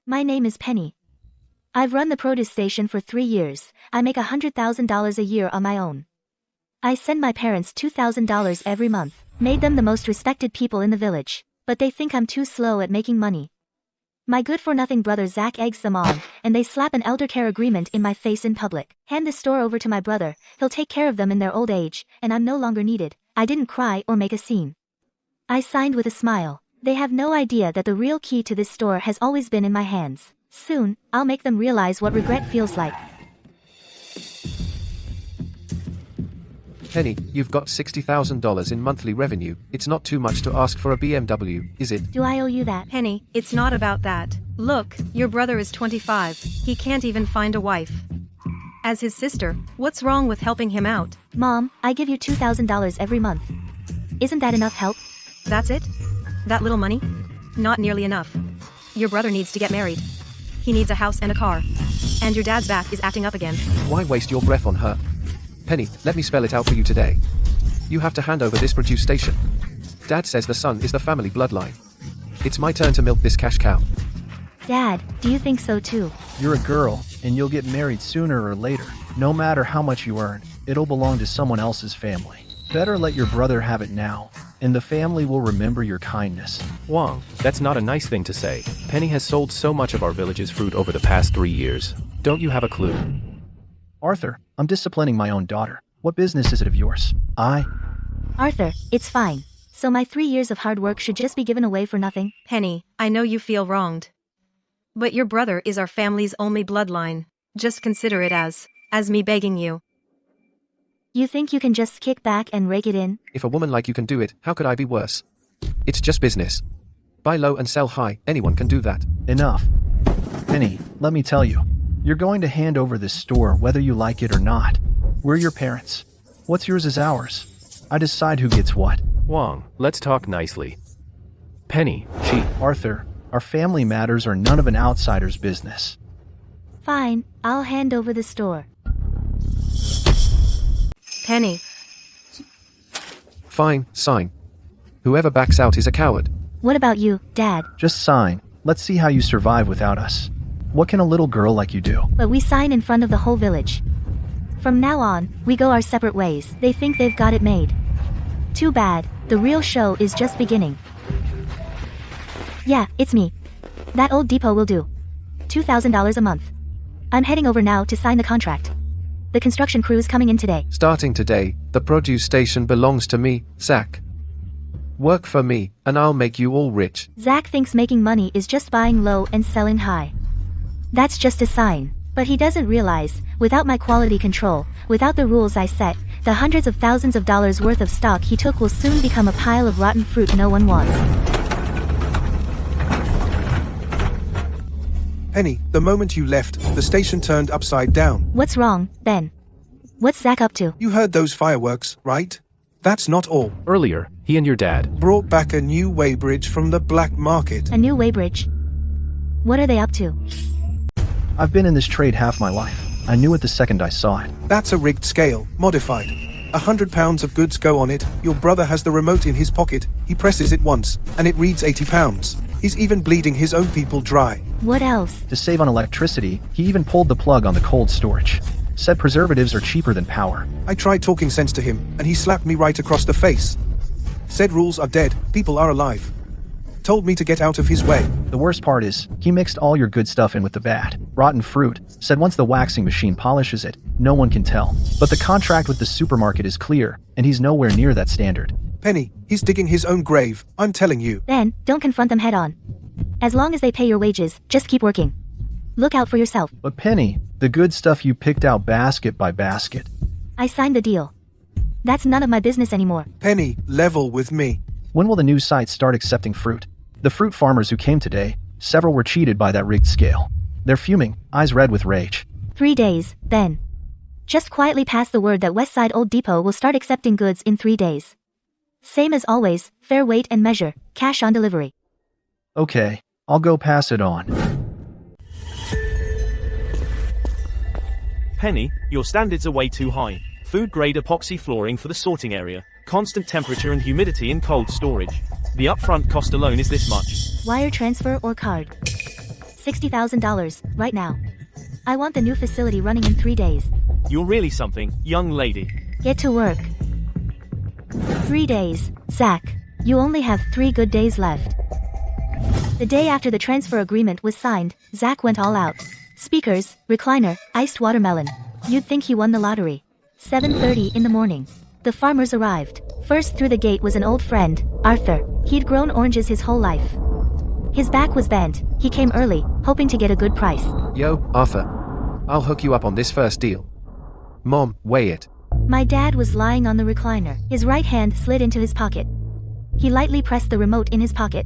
My name is Penny. I've run the produce station for 3 years. I make $100,000 a year on my own. I send my parents $2,000 every month, made them the most respected people in the village. But they think I'm too slow at making money. My good-for-nothing brother Zach eggs them on, and they slap an elder care agreement in my face in public. Hand the store over to my brother, he'll take care of them in their old age, and I'm no longer needed. I didn't cry or make a scene. I signed with a smile. They have no idea that the real key to this store has always been in my hands. Soon, I'll make them realize what regret feels like. Penny, you've got $60,000 in monthly revenue. It's not too much to ask for a BMW, is it? Do I owe you that? Penny, it's not about that. Look, your brother is 25. He can't even find a wife. As his sister, what's wrong with helping him out? Mom, I give you $2,000 every month. Isn't that enough help? That's it? That little money? Not nearly enough. Your brother needs to get married. He needs a house and a car. And your dad's back is acting up again. Why waste your breath on her? Penny, let me spell it out for you today. You have to hand over this produce station. Dad says the son is the family bloodline. It's my turn to milk this cash cow. Dad, do you think so too? You're a girl, and you'll get married sooner or later. No matter how much you earn, it'll belong to someone else's family. Better let your brother have it now, and the family will remember your kindness. Wang, that's not a nice thing to say. Penny has sold so much of our village's fruit over the past 3 years. Don't you have a clue? Arthur, I'm disciplining my own daughter. What business is it of yours? Arthur, it's fine. So my 3 years of hard work should just be given away for nothing? Penny, I know you feel wronged. But your brother is our family's only bloodline. Just consider it as me begging you. You think you can just kick back and rake it in? If a woman like you can do it, how could I be worse? It's just business. Buy low and sell high, anyone can do that. Enough. Penny, let me tell you. You're going to hand over this store whether you like it or not. We're your parents. What's yours is ours. I decide who gets what. Wang, let's talk nicely. Penny, Arthur, our family matters are none of an outsider's business. Fine, I'll hand over the store. Penny. Fine, sign. Whoever backs out is a coward. What about you, Dad? Just sign. Let's see how you survive without us. What can a little girl like you do? But we sign in front of the whole village. From now on, we go our separate ways. They think they've got it made. Too bad, the real show is just beginning. Yeah, it's me. That old depot will do. $2,000 a month. I'm heading over now to sign the contract. The construction crew's coming in today. Starting today, the produce station belongs to me, Zach. Work for me, and I'll make you all rich. Zach thinks making money is just buying low and selling high. That's just a sign. But he doesn't realize, without my quality control, without the rules I set, the hundreds of thousands of dollars worth of stock he took will soon become a pile of rotten fruit no one wants. Penny, the moment you left, the station turned upside down. What's wrong, Ben? What's Zach up to? You heard those fireworks, right? That's not all. earlier, he and your dad Brought back a new weighbridge from the black market. A new weighbridge? What are they up to? I've been in this trade half my life. I knew it the second I saw it. That's a rigged scale, modified. 100 pounds of goods go on it. Your brother has the remote in his pocket. He presses it once, and it reads 80 pounds. He's even bleeding his own people dry. What else? To save on electricity, he even pulled the plug on the cold storage. Said preservatives are cheaper than power. I tried talking sense to him, and he slapped me right across the face. Said rules are dead, people are alive. Told me to get out of his way. The worst part is, he mixed all your good stuff in with the bad. Rotten fruit. Said once the waxing machine polishes it, no one can tell. But the contract with the supermarket is clear, and he's nowhere near that standard. Penny, he's digging his own grave, I'm telling you. Ben, don't confront them head on. As long as they pay your wages, just keep working. Look out for yourself. But Penny, the good stuff you picked out basket by basket. I signed the deal. That's none of my business anymore. Penny, level with me. When will the new site start accepting fruit? The fruit farmers who came today, several were cheated by that rigged scale. They're fuming, eyes red with rage. 3 days, Ben. Just quietly pass the word that Westside Old Depot will start accepting goods in 3 days. Same as always, fair weight and measure, cash on delivery. Okay, I'll go pass it on. Penny, your standards are way too high. Food-grade epoxy flooring for the sorting area. Constant temperature and humidity in cold storage. The upfront cost alone is this much. Wire transfer or card? $60,000, right now. I want the new facility running in 3 days. You're really something, young lady. Get to work. 3 days, Zach. You only have 3 good days left. The day after the transfer agreement was signed, Zach went all out. Speakers, recliner, iced watermelon. You'd think he won the lottery. 7:30 in the morning. The farmers arrived. First through the gate was an old friend, Arthur. He'd grown oranges his whole life. His back was bent. He came early, hoping to get a good price. Yo, Arthur. I'll hook you up on this first deal. Mom, weigh it. My dad was lying on the recliner. His right hand slid into his pocket. He lightly pressed the remote in his pocket.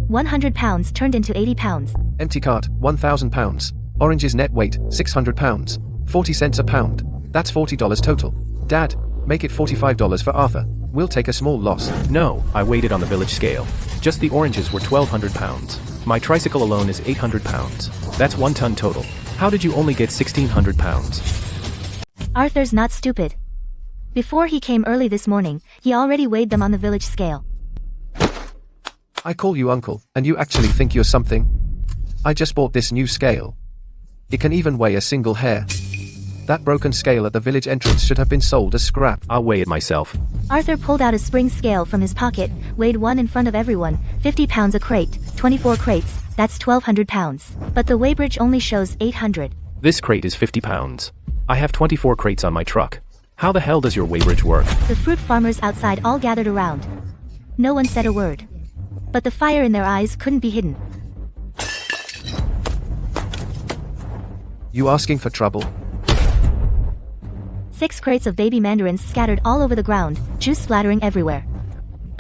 100 pounds turned into 80 pounds. Empty cart, 1,000 pounds. Oranges net weight, 600 pounds. 40 cents a pound. That's $40 total. Dad, make it $45 for Arthur. We'll take a small loss. No, I weighed it on the village scale. Just the oranges were 1,200 pounds. My tricycle alone is 800 pounds. That's 1 ton total. How did you only get 1,600 pounds? Arthur's not stupid. Before he came early this morning, he already weighed them on the village scale. I call you uncle, and you actually think you're something? I just bought this new scale. It can even weigh a single hair. That broken scale at the village entrance should have been sold as scrap. I'll weigh it myself. Arthur pulled out a spring scale from his pocket, weighed one in front of everyone, 50 pounds a crate, 24 crates, that's 1,200 pounds. But the weighbridge only shows 800. This crate is 50 pounds. I have 24 crates on my truck. How the hell does your weighbridge work? The fruit farmers outside all gathered around. No one said a word. But the fire in their eyes couldn't be hidden. You asking for trouble? 6 crates of baby mandarins scattered all over the ground, juice splattering everywhere.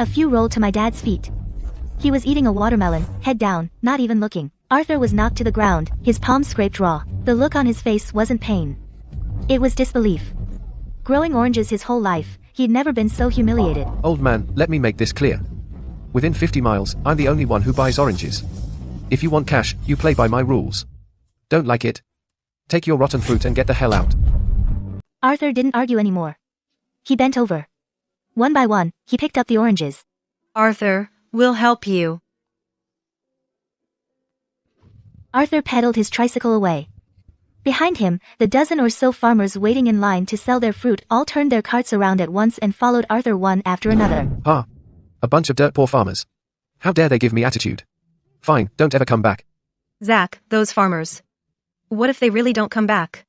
A few rolled to my dad's feet. He was eating a watermelon, head down, not even looking. Arthur was knocked to the ground, his palms scraped raw. The look on his face wasn't pain. It was disbelief. Growing oranges his whole life, he'd never been so humiliated. Old man, let me make this clear. Within 50 miles, I'm the only one who buys oranges. If you want cash, you play by my rules. Don't like it? Take your rotten fruit and get the hell out. Arthur didn't argue anymore. He bent over. One by one, he picked up the oranges. Arthur, we'll help you. Arthur pedaled his tricycle away. Behind him, the dozen or so farmers waiting in line to sell their fruit all turned their carts around at once and followed Arthur one after another. Ha! A bunch of dirt poor farmers. How dare they give me attitude? Fine, don't ever come back. Zach, those farmers. What if they really don't come back?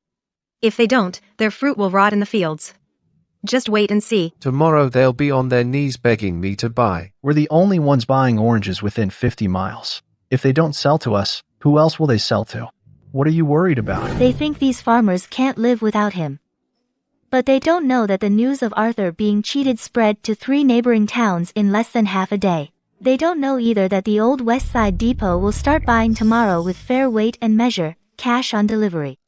If they don't, their fruit will rot in the fields. Just wait and see. Tomorrow they'll be on their knees begging me to buy. We're the only ones buying oranges within 50 miles. If they don't sell to us, who else will they sell to? What are you worried about? They think these farmers can't live without him. But they don't know that the news of Arthur being cheated spread to 3 neighboring towns in less than half a day. They don't know either that the old West Side Depot will start buying tomorrow with fair weight and measure, cash on delivery.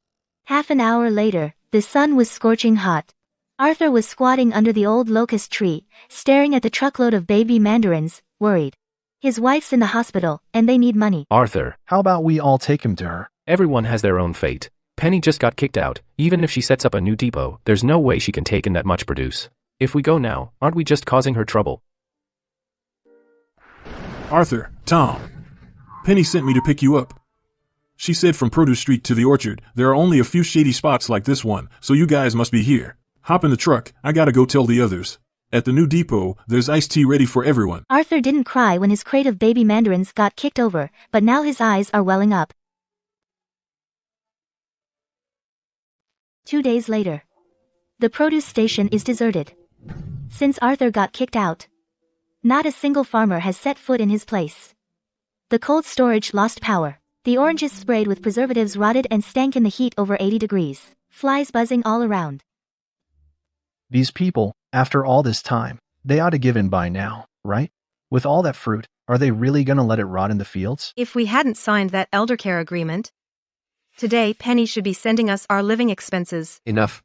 Half an hour later, the sun was scorching hot. Arthur was squatting under the old locust tree, staring at the truckload of baby mandarins, worried. His wife's in the hospital, and they need money. Arthur, How about we all take him to her? everyone has their own fate. Penny just got kicked out. Even if she sets up a new depot, there's no way she can take in that much produce. If we go now, aren't we just causing her trouble? Arthur, Tom. Penny sent me to pick you up. She said from Produce Street to the orchard, there are only a few shady spots like this one, so you guys must be here. Hop in the truck, I gotta go tell the others. At the new depot, there's iced tea ready for everyone. Arthur didn't cry when his crate of baby mandarins got kicked over, but now his eyes are welling up. 2 days later. The produce station is deserted. Since Arthur got kicked out, not a single farmer has set foot in his place. The cold storage lost power. The oranges sprayed with preservatives rotted and stank in the heat over 80 degrees. Flies buzzing all around. These people, after all this time, they ought to give in by now, right? With all that fruit, are they really gonna let it rot in the fields? If we hadn't signed that eldercare agreement, today Penny should be sending us our living expenses. Enough.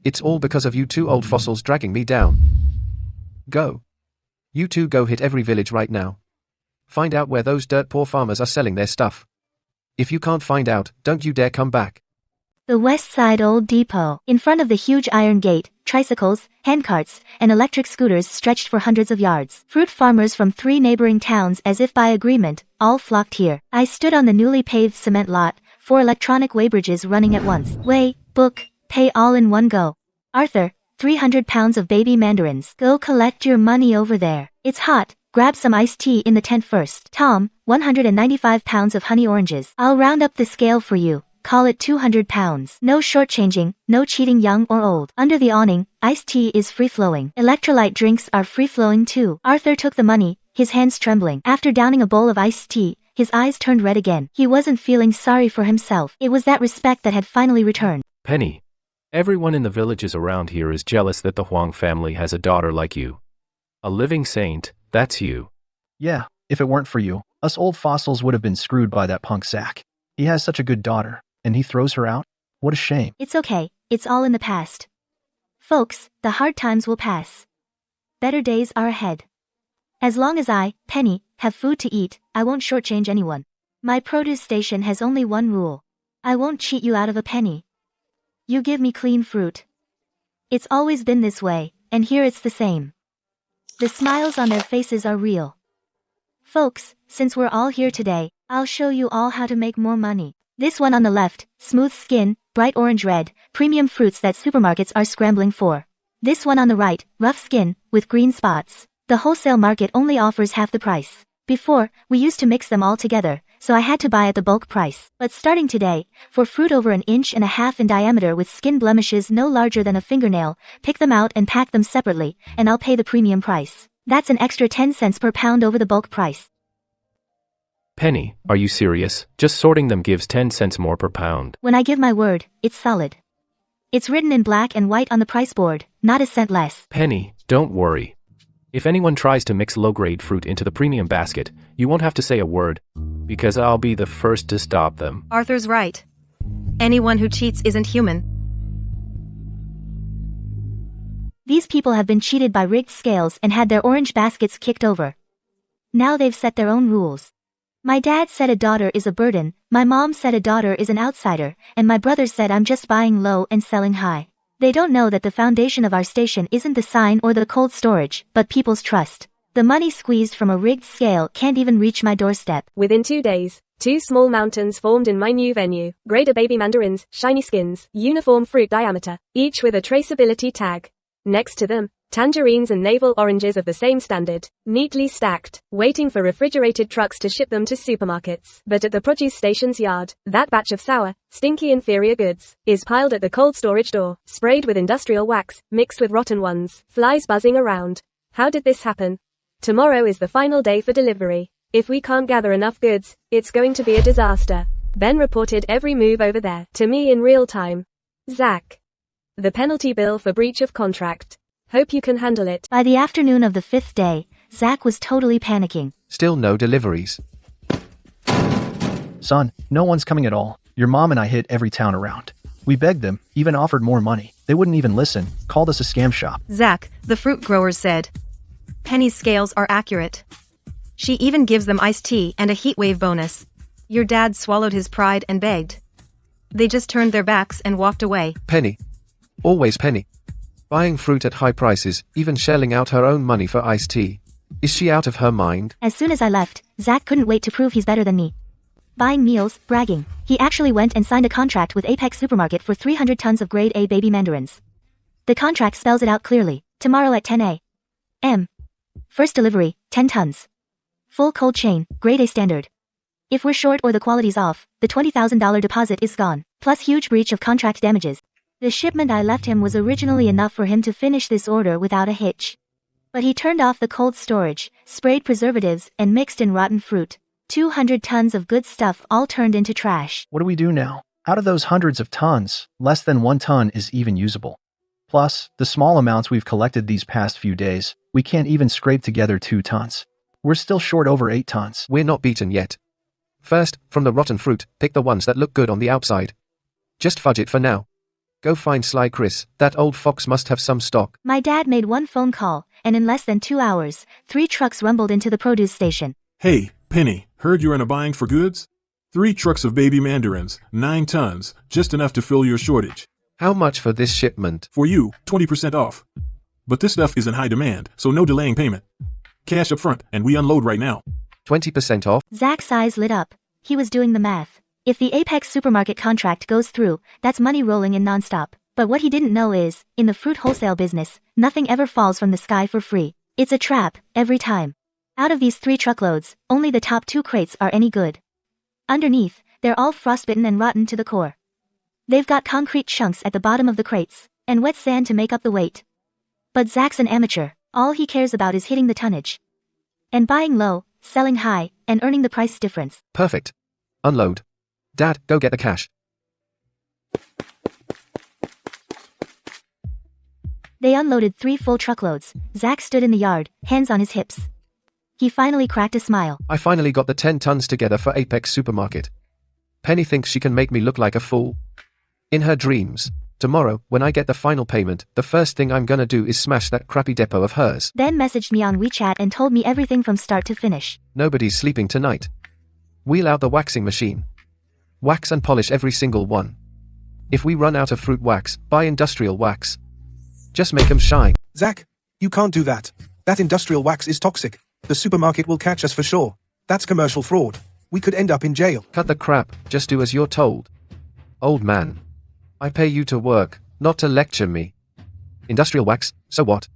It's all because of you 2 old fossils dragging me down. Go. You 2 go hit every village right now. Find out where those dirt poor farmers are selling their stuff. If you can't find out, don't you dare come back. The West Side Old Depot. In front of the huge iron gate, tricycles, handcarts, and electric scooters stretched for hundreds of yards. Fruit farmers from 3 neighboring towns, as if by agreement, all flocked here. I stood on the newly paved cement lot, 4 electronic weighbridges running at once. Weigh, book, pay all in one go. Arthur, 300 pounds of baby mandarins. Go collect your money over there. It's hot. Grab some iced tea in the tent first. Tom, 195 pounds of honey oranges. I'll round up the scale for you. Call it 200 pounds. No shortchanging, no cheating young or old. Under the awning, iced tea is free-flowing. Electrolyte drinks are free-flowing too. Arthur took the money, his hands trembling. After downing a bowl of iced tea, his eyes turned red again. He wasn't feeling sorry for himself. It was that respect that had finally returned. Penny, everyone in the villages around here is jealous that the Huang family has a daughter like you. A living saint, that's you. Yeah, if it weren't for you, us old fossils would have been screwed by that punk Zach. He has such a good daughter, and he throws her out? What a shame. It's okay, it's all in the past. Folks, the hard times will pass. Better days are ahead. As long as I, Penny, have food to eat, I won't shortchange anyone. My produce station has only one rule. I won't cheat you out of a penny. You give me clean fruit. It's always been this way, and here it's the same. The smiles on their faces are real. Folks, since we're all here today, I'll show you all how to make more money. This one on the left, smooth skin, bright orange red, premium fruits that supermarkets are scrambling for. This one on the right, rough skin, with green spots. The wholesale market only offers half the price. Before, we used to mix them all together, so I had to buy at the bulk price. But starting today, for fruit over 1.5 inches in diameter with skin blemishes no larger than a fingernail, pick them out and pack them separately, and I'll pay the premium price. That's an extra 10 cents per pound over the bulk price. Penny, are you serious? Just sorting them gives 10 cents more per pound. When I give my word, it's solid. It's written in black and white on the price board, not a cent less. Penny, don't worry. If anyone tries to mix low-grade fruit into the premium basket, you won't have to say a word, because I'll be the first to stop them. Arthur's right. Anyone who cheats isn't human. These people have been cheated by rigged scales and had their orange baskets kicked over. Now they've set their own rules. My dad said a daughter is a burden, my mom said a daughter is an outsider, and my brother said I'm just buying low and selling high. They don't know that the foundation of our station isn't the sign or the cold storage, but people's trust. The money squeezed from a rigged scale can't even reach my doorstep. Within 2 days, 2 small mountains formed in my new venue. Grader baby mandarins, shiny skins, uniform fruit diameter, each with a traceability tag. Next to them, tangerines and navel oranges of the same standard, neatly stacked, waiting for refrigerated trucks to ship them to supermarkets. But at the produce station's yard, that batch of sour, stinky inferior goods is piled at the cold storage door, sprayed with industrial wax, mixed with rotten ones, flies buzzing around. How did this happen? Tomorrow is the final day for delivery. If we can't gather enough goods, it's going to be a disaster. Ben reported every move over there to me in real time. Zach. The penalty bill for breach of contract. Hope you can handle it. By the afternoon of the 5th day, Zach was totally panicking. Still no deliveries. Son, no one's coming at all. Your mom and I hit every town around. We begged them, even offered more money. They wouldn't even listen, called us a scam shop. Zach, the fruit growers said. Penny's scales are accurate. She even gives them iced tea and a heat wave bonus. Your dad swallowed his pride and begged. They just turned their backs and walked away. Penny. Always Penny. Buying fruit at high prices, even shelling out her own money for iced tea. Is she out of her mind? As soon as I left, Zach couldn't wait to prove he's better than me. Buying meals, bragging. He actually went and signed a contract with Apex Supermarket for 300 tons of grade A baby mandarins. The contract spells it out clearly. Tomorrow at 10 a.m. First delivery, 10 tons. Full cold chain, grade A standard. If we're short or the quality's off, the $20,000 deposit is gone, plus huge breach of contract damages. The shipment I left him was originally enough for him to finish this order without a hitch. But he turned off the cold storage, sprayed preservatives, and mixed in rotten fruit. 200 tons of good stuff all turned into trash. What do we do now? Out of those hundreds of tons, less than 1 ton is even usable. Plus, the small amounts we've collected these past few days, we can't even scrape together 2 tons. We're still short over 8 tons. We're not beaten yet. First, from the rotten fruit, pick the ones that look good on the outside. Just fudge it for now. Go find Sly Chris, that old fox must have some stock. My dad made one phone call, and in less than 2 hours, 3 trucks rumbled into the produce station. Hey, Penny, heard you're in a buying for goods? 3 trucks of baby mandarins, 9 tons, just enough to fill your shortage. How much for this shipment? For you, 20% off. But this stuff is in high demand, so no delaying payment. Cash up front, and we unload right now. 20% off? Zach's eyes lit up. He was doing the math. If the Apex supermarket contract goes through, that's money rolling in nonstop. But what he didn't know is, in the fruit wholesale business, nothing ever falls from the sky for free. It's a trap, every time. Out of these 3 truckloads, only the top 2 crates are any good. Underneath, they're all frostbitten and rotten to the core. They've got concrete chunks at the bottom of the crates, and wet sand to make up the weight. But Zach's an amateur. All he cares about is hitting the tonnage. And buying low, selling high, and earning the price difference. Perfect. Unload. Dad, go get the cash. They unloaded 3 full truckloads. Zach stood in the yard, hands on his hips. He finally cracked a smile. I finally got the 10 tons together for Apex Supermarket. Penny thinks she can make me look like a fool. In her dreams. Tomorrow, when I get the final payment, the first thing I'm gonna do is smash that crappy depot of hers. Then messaged me on WeChat and told me everything from start to finish. Nobody's sleeping tonight. Wheel out the waxing machine. Wax and polish every single one. If we run out of fruit wax, buy industrial wax. Just make them shine. Zach, you can't do that. That industrial wax is toxic. The supermarket will catch us for sure. That's commercial fraud. We could end up in jail. Cut the crap, just do as you're told. Old man. I pay you to work, not to lecture me. Industrial wax, so what?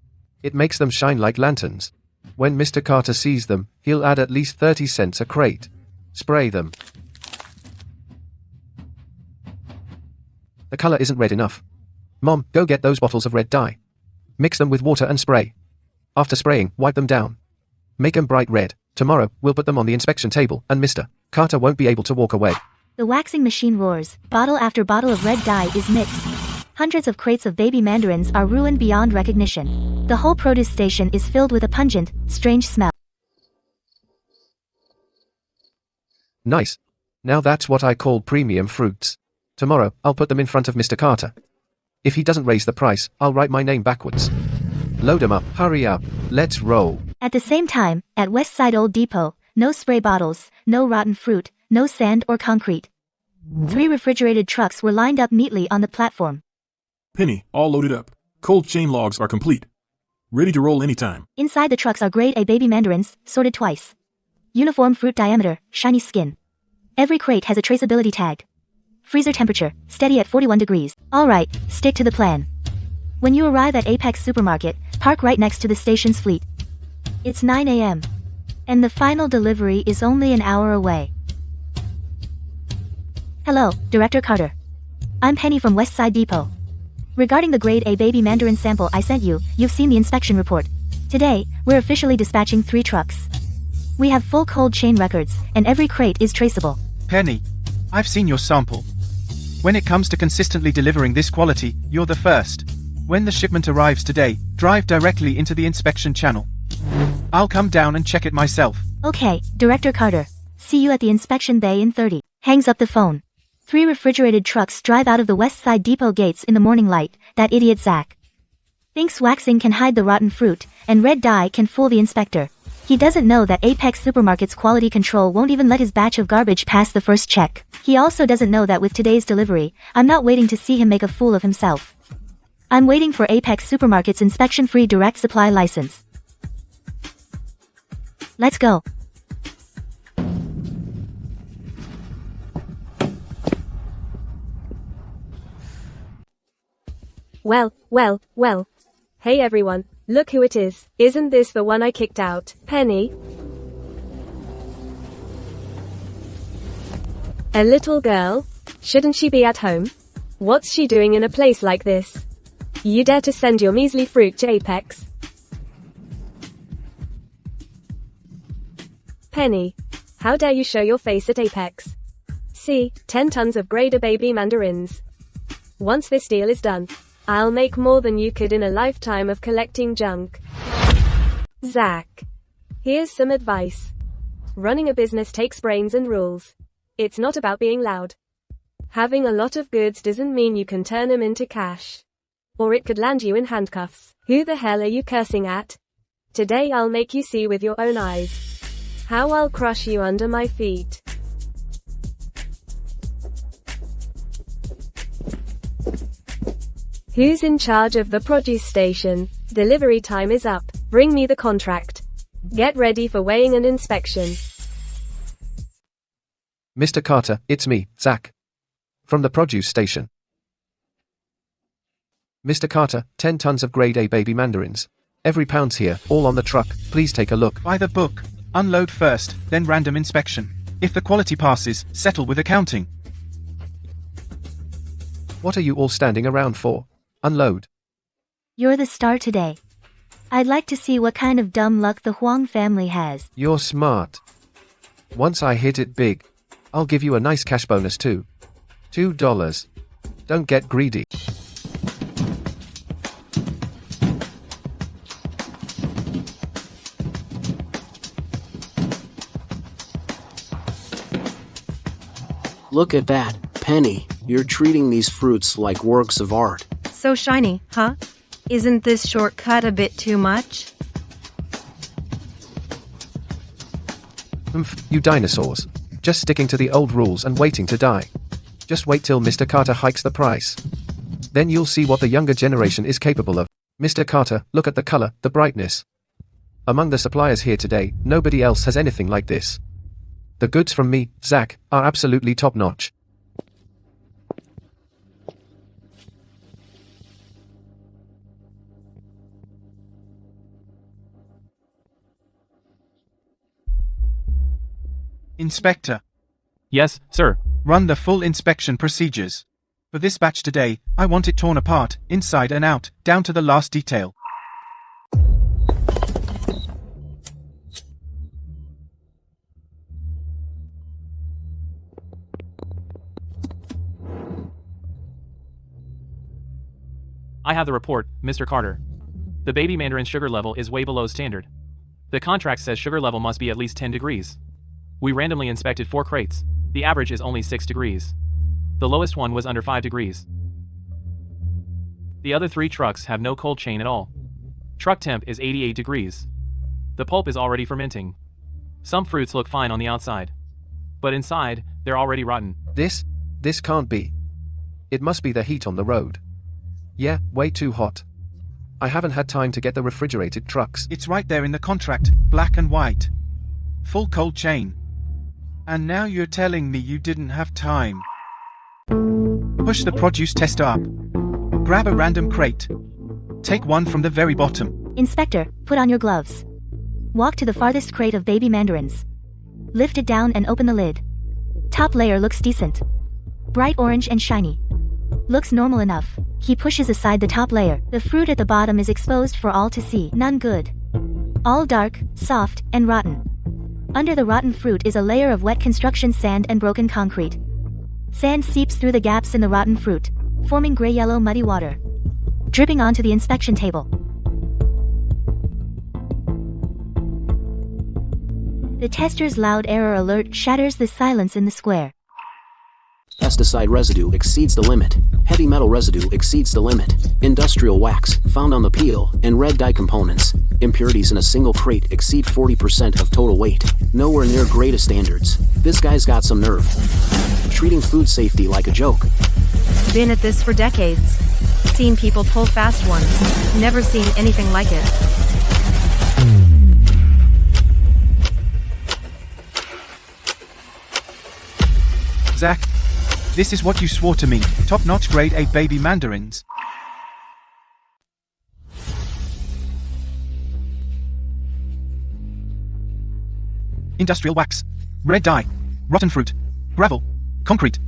It makes them shine like lanterns. When Mr. Carter sees them, he'll add at least 30 cents a crate. Spray them. The color isn't red enough. Mom, go get those bottles of red dye. Mix them with water and spray. After spraying, wipe them down. Make them bright red. Tomorrow, we'll put them on the inspection table, and Mr. Carter won't be able to walk away. The waxing machine roars. Bottle after bottle of red dye is mixed. Hundreds of crates of baby mandarins are ruined beyond recognition. The whole produce station is filled with a pungent, strange smell. Nice. Now that's what I call premium fruits. Tomorrow, I'll put them in front of Mr. Carter. If he doesn't raise the price, I'll write my name backwards. Load 'em up, hurry up, let's roll. At the same time, at Westside Old Depot, no spray bottles, no rotten fruit, no sand or concrete. 3 refrigerated trucks were lined up neatly on the platform. Penny, all loaded up. Cold chain logs are complete. Ready to roll anytime. Inside the trucks are grade A baby mandarins, sorted twice. Uniform fruit diameter, shiny skin. Every crate has a traceability tag. Freezer temperature, steady at 41 degrees. Alright, stick to the plan. When you arrive at Apex Supermarket, park right next to the station's fleet. It's 9 a.m. And the final delivery is only an hour away. Hello, Director Carter. I'm Penny from Westside Depot. Regarding the grade A baby mandarin sample I sent you, you've seen the inspection report. Today, we're officially dispatching 3 trucks. We have full cold chain records, and every crate is traceable. Penny, I've seen your sample. When it comes to consistently delivering this quality, you're the first. When the shipment arrives today, drive directly into the inspection channel. I'll come down and check it myself. Okay, Director Carter. See you at the inspection bay in 30. Hangs up the phone. 3 refrigerated trucks drive out of the Westside Depot gates in the morning light, that idiot Zach. Thinks waxing can hide the rotten fruit, and red dye can fool the inspector. He doesn't know that Apex Supermarket's quality control won't even let his batch of garbage pass the first check. He also doesn't know that with today's delivery, I'm not waiting to see him make a fool of himself. I'm waiting for Apex Supermarket's inspection-free direct supply license. Let's go. Well. Hey everyone, look who it is. Isn't this the one I kicked out, Penny? A little girl? Shouldn't she be at home? What's she doing in a place like this? You dare to send your measly fruit to Apex? Penny, how dare you show your face at Apex? See, 10 tons of grade A baby mandarins. Once this deal is done, I'll make more than you could in a lifetime of collecting junk. Zach, here's some advice. Running a business takes brains and rules. It's not about being loud. Having a lot of goods doesn't mean you can turn them into cash. Or it could land you in handcuffs. Who the hell are you cursing at? Today I'll make you see with your own eyes how I'll crush you under my feet. Who's in charge of the produce station? Delivery time is up. Bring me the contract. Get ready for weighing and inspection. Mr. Carter, it's me, Zach. From the produce station. Mr. Carter, 10 tons of grade A baby mandarins. Every pound's here, all on the truck. Please take a look. By the book. Unload first, then random inspection. If the quality passes, settle with accounting. What are you all standing around for? Unload. You're the star today. I'd like to see what kind of dumb luck the Huang family has. You're smart. Once I hit it big, I'll give you a nice cash bonus too. $2. Don't get greedy. Look at that, Penny. You're treating these fruits like works of art. So shiny, huh? Isn't this shortcut a bit too much? You dinosaurs. Just sticking to the old rules and waiting to die. Just wait till Mr. Carter hikes the price. Then you'll see what the younger generation is capable of. Mr. Carter, look at the color, the brightness. Among the suppliers here today, nobody else has anything like this. The goods from me, Zach, are absolutely top-notch. Inspector, Yes, sir. run the full inspection procedures. For this batch today, I want it torn apart, inside and out, down to the last detail. I have the report, Mr. Carter. The baby mandarin sugar level is way below standard. The contract says sugar level must be at least 10 degrees. We randomly inspected 4 crates. The average is only 6 degrees. The lowest one was under 5 degrees. The other 3 trucks have no cold chain at all. Truck temp is 88 degrees. The pulp is already fermenting. Some fruits look fine on the outside. But inside, they're already rotten. This can't be. It must be the heat on the road. Yeah, way too hot. I haven't had time to get the refrigerated trucks. It's right there in the contract, black and white. Full cold chain. And now you're telling me you didn't have time. Push the produce tester up. Grab a random crate. Take one from the very bottom. Inspector, put on your gloves. Walk to the farthest crate of baby mandarins. Lift it down and open the lid. Top layer looks decent. Bright orange and shiny. Looks normal enough. He pushes aside the top layer. The fruit at the bottom is exposed for all to see. None good. All dark, soft, and rotten. Under the rotten fruit is a layer of wet construction sand and broken concrete. Sand seeps through the gaps in the rotten fruit, forming gray-yellow muddy water, dripping onto the inspection table. The tester's loud error alert shatters the silence in the square. Pesticide residue exceeds the limit. Heavy metal residue exceeds the limit. Industrial wax found on the peel and red dye components. Impurities in a single crate exceed 40% of total weight. Nowhere near greatest standards. This guy's got some nerve. Treating food safety like a joke. Been at this for decades. Seen people pull fast ones. Never seen anything like it. Zach, this is what you swore to me. Top-notch grade A baby mandarins. Industrial wax. Red dye. Rotten fruit. Gravel. Concrete.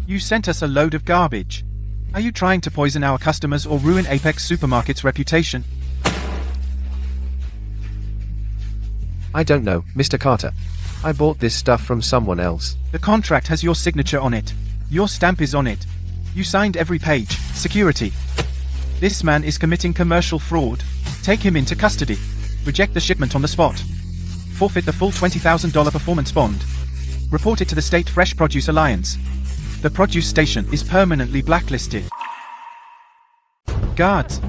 You sent us a load of garbage. Are you trying to poison our customers or ruin Apex Supermarket's reputation? I don't know, Mr. Carter. I bought this stuff from someone else. The contract has your signature on it. Your stamp is on it. You signed every page. Security. This man is committing commercial fraud. Take him into custody. Reject the shipment on the spot. Forfeit the full $20,000 performance bond. Report it to the State Fresh Produce Alliance. The produce station is permanently blacklisted. Guards,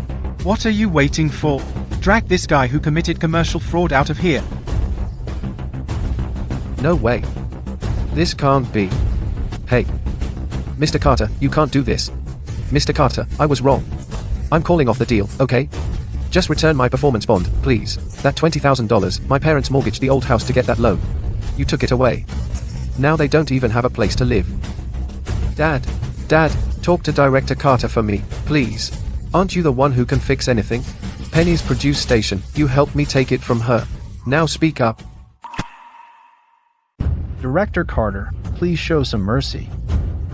what are you waiting for? Drag this guy who committed commercial fraud out of here. No way. This can't be. Hey. Mr. Carter, you can't do this. Mr. Carter, I was wrong. I'm calling off the deal, okay? Just return my performance bond, please. That $20,000, my parents mortgaged the old house to get that loan. You took it away. Now they don't even have a place to live. Dad, talk to Director Carter for me, please. Aren't you the one who can fix anything? Penny's produce station, you helped me take it from her. Now speak up. Director Carter, please show some mercy.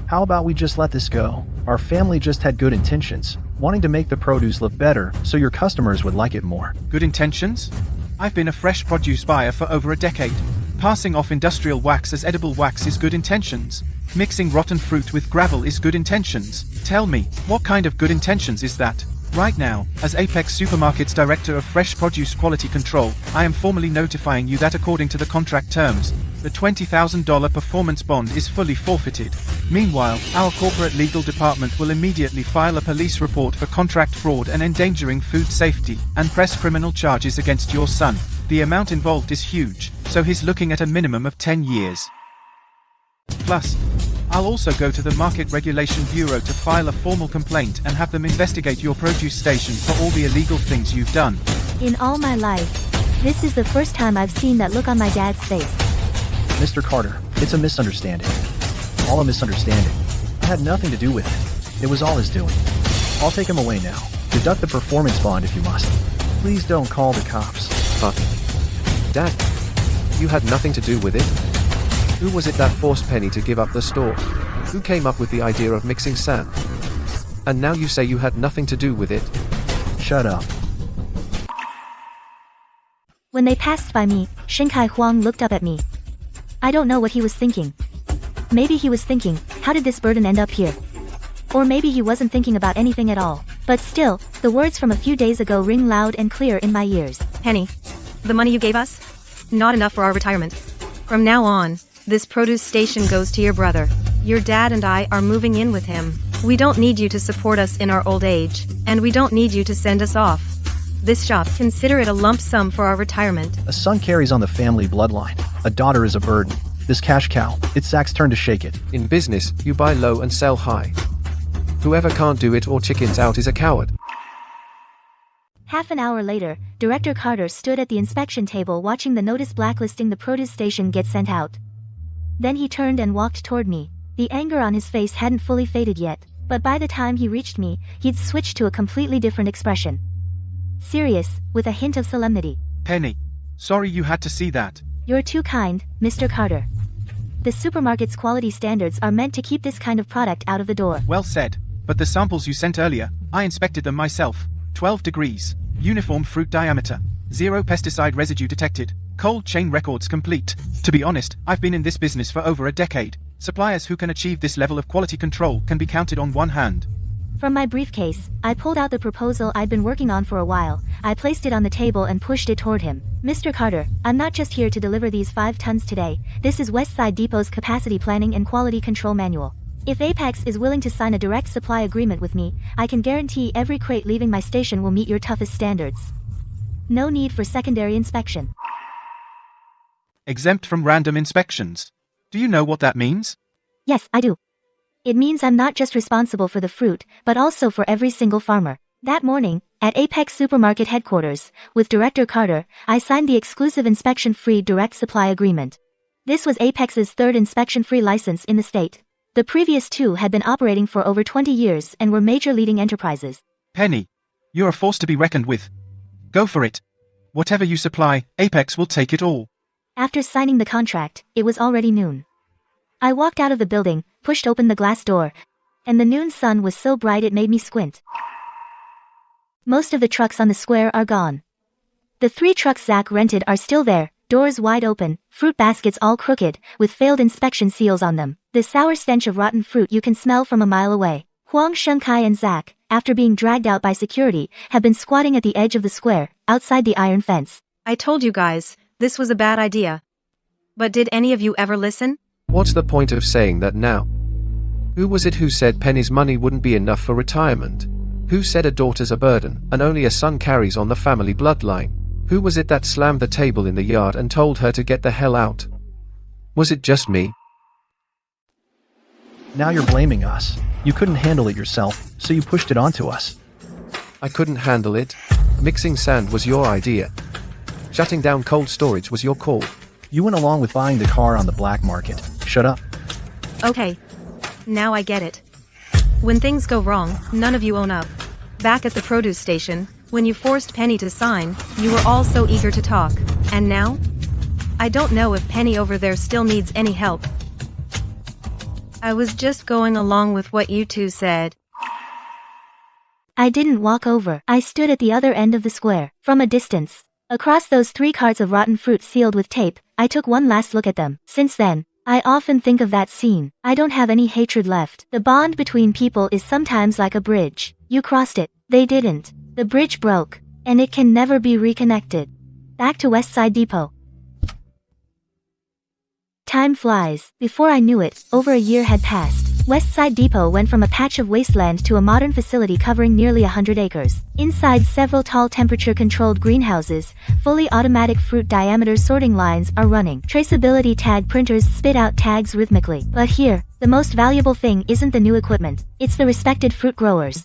How about we just let this go? Our family just had good intentions, wanting to make the produce look better so your customers would like it more. Good intentions? I've been a fresh produce buyer for over a decade. Passing off industrial wax as edible wax is good intentions. Mixing rotten fruit with gravel is good intentions. Tell me, what kind of good intentions is that? Right now, as Apex Supermarkets Director of Fresh Produce Quality Control, I am formally notifying you that according to the contract terms, the $20,000 performance bond is fully forfeited. Meanwhile, our corporate legal department will immediately file a police report for contract fraud and endangering food safety, and press criminal charges against your son. The amount involved is huge, so he's looking at a minimum of 10 years. Plus, I'll also go to the Market Regulation Bureau to file a formal complaint and have them investigate your produce station for all the illegal things you've done. In all my life, this is the first time I've seen that look on my dad's face. Mr. Carter, it's a misunderstanding. All a misunderstanding. I had nothing to do with it. It was all his doing. I'll take him away now. Deduct the performance bond if you must. Please don't call the cops. Dad, you had nothing to do with it? Who was it that forced Penny to give up the store? Who came up with the idea of mixing sand? And now you say you had nothing to do with it? Shut up. When they passed by me, Shinkai Huang looked up at me. I don't know what he was thinking. Maybe he was thinking, how did this burden end up here? Or maybe he wasn't thinking about anything at all. But still, the words from a few days ago ring loud and clear in my ears. Penny, the money you gave us? Not enough for our retirement. From now on, this produce station goes to your brother. Your dad and I are moving in with him. We don't need you to support us in our old age, and we don't need you to send us off. This shop, consider it a lump sum for our retirement. A son carries on the family bloodline. A daughter is a burden. This cash cow, it's Zach's turn to shake it. In business, you buy low and sell high. Whoever can't do it or chickens out is a coward. Half an hour later, Director Carter stood at the inspection table watching the notice blacklisting the produce station get sent out. Then he turned and walked toward me. The anger on his face hadn't fully faded yet, but by the time he reached me, he'd switched to a completely different expression. Serious, with a hint of solemnity. Penny, sorry you had to see that. You're too kind, Mr. Carter. The supermarket's quality standards are meant to keep this kind of product out of the door. Well said, but the samples you sent earlier, I inspected them myself. 12 degrees, uniform fruit diameter, 0 pesticide residue detected, cold chain records complete. To be honest, I've been in this business for over a decade. Suppliers who can achieve this level of quality control can be counted on one hand. From my briefcase, I pulled out the proposal I'd been working on for a while. I placed it on the table and pushed it toward him. Mr. Carter, I'm not just here to deliver these 5 tons today. This is Westside Depot's capacity planning and quality control manual. If Apex is willing to sign a direct supply agreement with me, I can guarantee every crate leaving my station will meet your toughest standards. No need for secondary inspection. Exempt from random inspections. Do you know what that means? Yes, I do. It means I'm not just responsible for the fruit, but also for every single farmer. That morning, at Apex Supermarket headquarters, with Director Carter, I signed the exclusive inspection-free direct supply agreement. This was Apex's 3rd inspection-free license in the state. The previous 2 had been operating for over 20 years and were major leading enterprises. Penny, you're a force to be reckoned with. Go for it. Whatever you supply, Apex will take it all. After signing the contract, it was already noon. I walked out of the building, pushed open the glass door, and the noon sun was so bright it made me squint. Most of the trucks on the square are gone. The 3 trucks Zach rented are still there, doors wide open, fruit baskets all crooked, with failed inspection seals on them. The sour stench of rotten fruit you can smell from a mile away. Huang Shengkai and Zach, after being dragged out by security, have been squatting at the edge of the square, outside the iron fence. I told you guys, this was a bad idea. But did any of you ever listen? What's the point of saying that now? Who was it who said Penny's money wouldn't be enough for retirement? Who said a daughter's a burden, and only a son carries on the family bloodline? Who was it that slammed the table in the yard and told her to get the hell out? Was it just me? Now you're blaming us. You couldn't handle it yourself, so you pushed it onto us. I couldn't handle it. Mixing sand was your idea. Shutting down cold storage was your call. You went along with buying the car on the black market. Shut up. Okay. Now I get it. When things go wrong, none of you own up. Back at the produce station, when you forced Penny to sign, you were all so eager to talk. And now? I don't know if Penny over there still needs any help. I was just going along with what you two said. I didn't walk over. I stood at the other end of the square, from a distance. Across those 3 carts of rotten fruit sealed with tape, I took one last look at them. Since then, I often think of that scene. I don't have any hatred left. The bond between people is sometimes like a bridge. You crossed it. They didn't. The bridge broke, and it can never be reconnected. Back to West Side Depot. Time flies. Before I knew it, over a year had passed. West Side Depot went from a patch of wasteland to a modern facility covering nearly 100 acres. Inside several tall temperature-controlled greenhouses, fully automatic fruit diameter sorting lines are running. Traceability tag printers spit out tags rhythmically. But here, the most valuable thing isn't the new equipment. It's the respected fruit growers.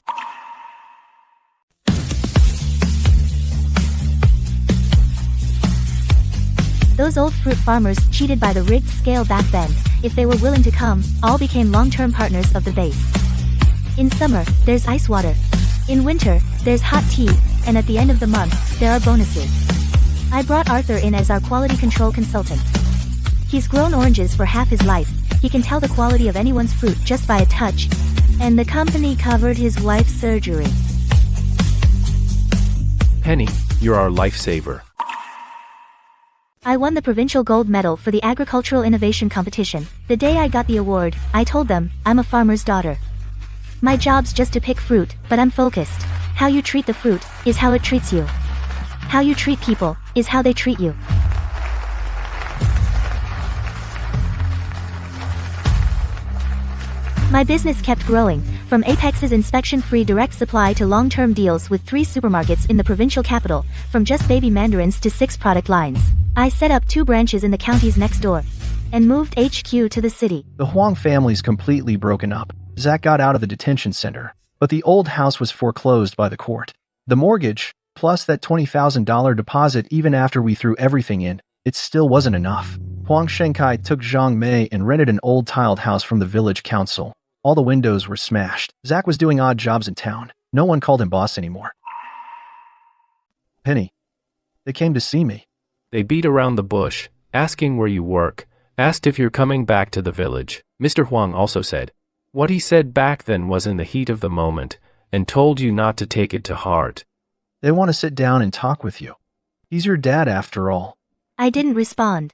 Those old fruit farmers cheated by the rigged scale back then. If they were willing to come, all became long-term partners of the base. In summer, there's ice water. In winter, there's hot tea, and at the end of the month, there are bonuses. I brought Arthur in as our quality control consultant. He's grown oranges for half his life. He can tell the quality of anyone's fruit just by a touch. And the company covered his wife's surgery. Penny, you're our lifesaver. I won the provincial gold medal for the agricultural innovation competition. The day I got the award, I told them, I'm a farmer's daughter. My job's just to pick fruit, but I'm focused. How you treat the fruit, is how it treats you. How you treat people, is how they treat you. My business kept growing, from Apex's inspection-free direct supply to long-term deals with 3 supermarkets in the provincial capital, from just baby mandarins to 6 product lines. I set up 2 branches in the counties next door, and moved HQ to the city. The Huang family's completely broken up. Zach got out of the detention center, but the old house was foreclosed by the court. The mortgage, plus that $20,000 deposit even after we threw everything in, it still wasn't enough. Huang Shenkai took Zhang Mei and rented an old tiled house from the village council. All the windows were smashed. Zach was doing odd jobs in town. No one called him boss anymore. Penny. They came to see me. They beat around the bush, asking where you work, asked if you're coming back to the village. Mr. Huang also said, what he said back then was in the heat of the moment, and told you not to take it to heart. They want to sit down and talk with you. He's your dad after all. I didn't respond.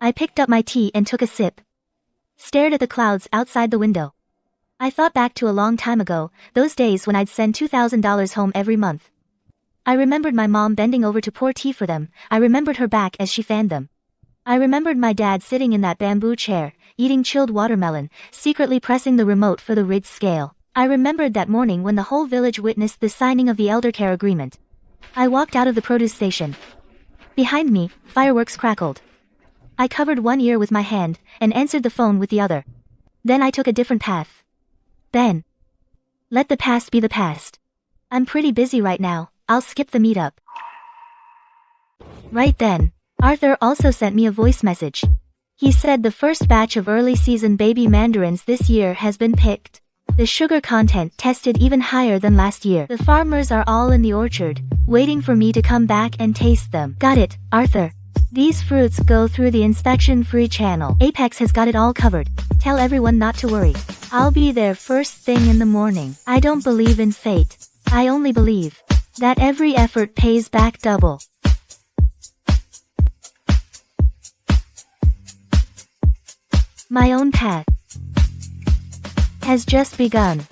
I picked up my tea and took a sip. Stared at the clouds outside the window. I thought back to a long time ago, those days when I'd send $2,000 home every month. I remembered my mom bending over to pour tea for them. I remembered her back as she fanned them. I remembered my dad sitting in that bamboo chair, eating chilled watermelon, secretly pressing the remote for the rigged scale. I remembered that morning when the whole village witnessed the signing of the eldercare agreement. I walked out of the produce station. Behind me, fireworks crackled. I covered one ear with my hand, and answered the phone with the other. Then I took a different path. Then. Let the past be the past. I'm pretty busy right now. I'll skip the meetup. Right then, Arthur also sent me a voice message. He said the first batch of early season baby mandarins this year has been picked. The sugar content tested even higher than last year. The farmers are all in the orchard, waiting for me to come back and taste them. Got it, Arthur. These fruits go through the inspection-free channel. Apex has got it all covered. Tell everyone not to worry. I'll be there first thing in the morning. I don't believe in fate. I only believe that every effort pays back double. My own path has just begun.